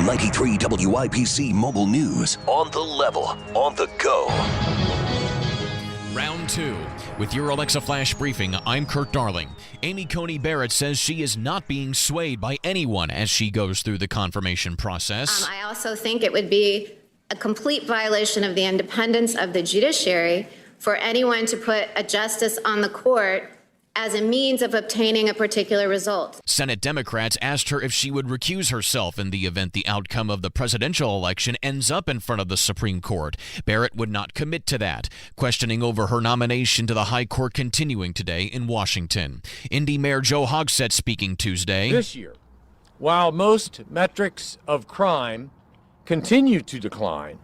93 WIBC Mobile News. On the level, on the go. Round 2. With your Alexa Flash Briefing, I'm Kurt Darling. Amy Coney Barrett says she is not being swayed by anyone as she goes through the confirmation process. I also think it would be a complete violation of the independence of the judiciary for anyone to put a justice on the court as a means of obtaining a particular result. Senate Democrats asked her if she would recuse herself in the event the outcome of the presidential election ends up in front of the Supreme Court. Barrett would not commit to that, questioning over her nomination to the High Court continuing today in Washington. Indy Mayor Joe Hogsett speaking Tuesday. This year, while most metrics of crime continue to decline,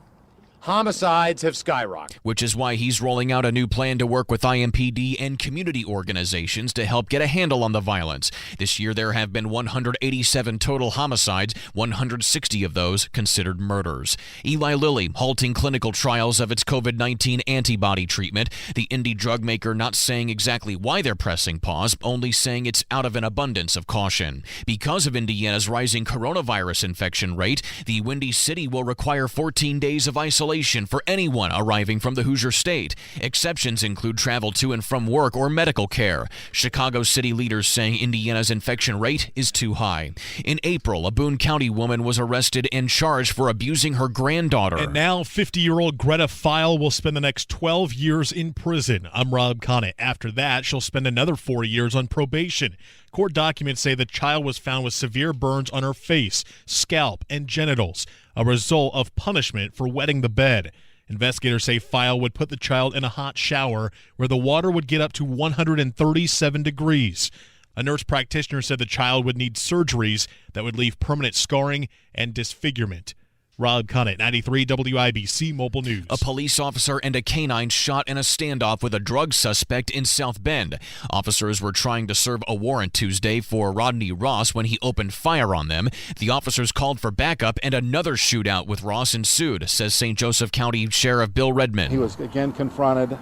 homicides have skyrocketed. Which is why he's rolling out a new plan to work with IMPD and community organizations to help get a handle on the violence. This year there have been 187 total homicides, 160 of those considered murders. Eli Lilly halting clinical trials of its COVID-19 antibody treatment. The indie drug maker not saying exactly why they're pressing pause, only saying it's out of an abundance of caution. Because of Indiana's rising coronavirus infection rate, the Windy City will require 14 days of isolation for anyone arriving from the Hoosier State. Exceptions include travel to and from work or medical care. Chicago city leaders saying Indiana's infection rate is too high. In April, a Boone County woman was arrested and charged for abusing her granddaughter. And now 50-year-old Greta File will spend the next 12 years in prison. I'm Rob Connett. After that, she'll spend another 4 years on probation. Court documents say the child was found with severe burns on her face, scalp, and genitals, a result of punishment for wetting the bed. Investigators say File would put the child in a hot shower where the water would get up to 137 degrees. A nurse practitioner said the child would need surgeries that would leave permanent scarring and disfigurement. Rob Connett, 93 WIBC Mobile News. A police officer and a canine shot in a standoff with a drug suspect in South Bend. Officers were trying to serve a warrant Tuesday for Rodney Ross when he opened fire on them. The officers called for backup and another shootout with Ross ensued, says St. Joseph County Sheriff Bill Redmond. He was again confronted.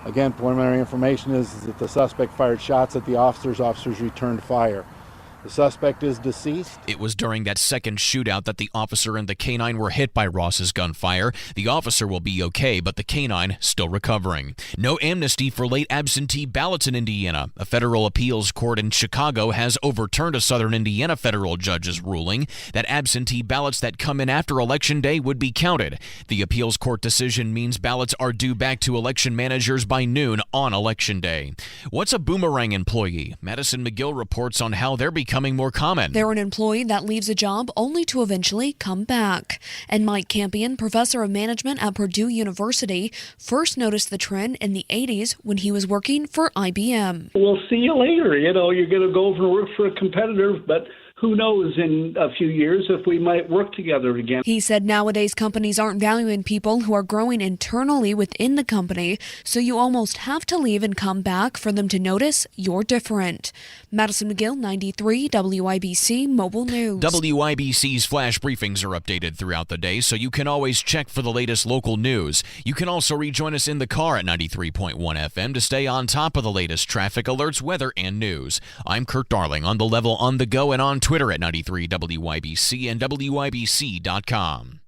Again, preliminary information is that the suspect fired shots at the officers. Officers returned fire. The suspect is deceased. It was during that second shootout that the officer and the canine were hit by Ross's gunfire. The officer will be okay, but the canine still recovering. No amnesty for late absentee ballots in Indiana. A federal appeals court in Chicago has overturned a southern Indiana federal judge's ruling that absentee ballots that come in after Election Day would be counted. The appeals court decision means ballots are due back to election managers by noon on Election Day. What's a boomerang employee? Madison McGill reports on how they're becoming more common. They're an employee that leaves a job only to eventually come back. And Mike Campion, professor of management at Purdue University, first noticed the trend in the 80s when he was working for IBM. We'll see you later. You're going to go over and work for a competitor, but who knows in a few years if we might work together again. He said nowadays companies aren't valuing people who are growing internally within the company, so you almost have to leave and come back for them to notice you're different. Madison McGill, 93 WIBC Mobile News. WIBC's flash briefings are updated throughout the day, so you can always check for the latest local news. You can also rejoin us in the car at 93.1 FM to stay on top of the latest traffic alerts, weather, and news. I'm Kurt Darling, on the level, on the go, and on Twitter at 93 WIBC and WIBC.com.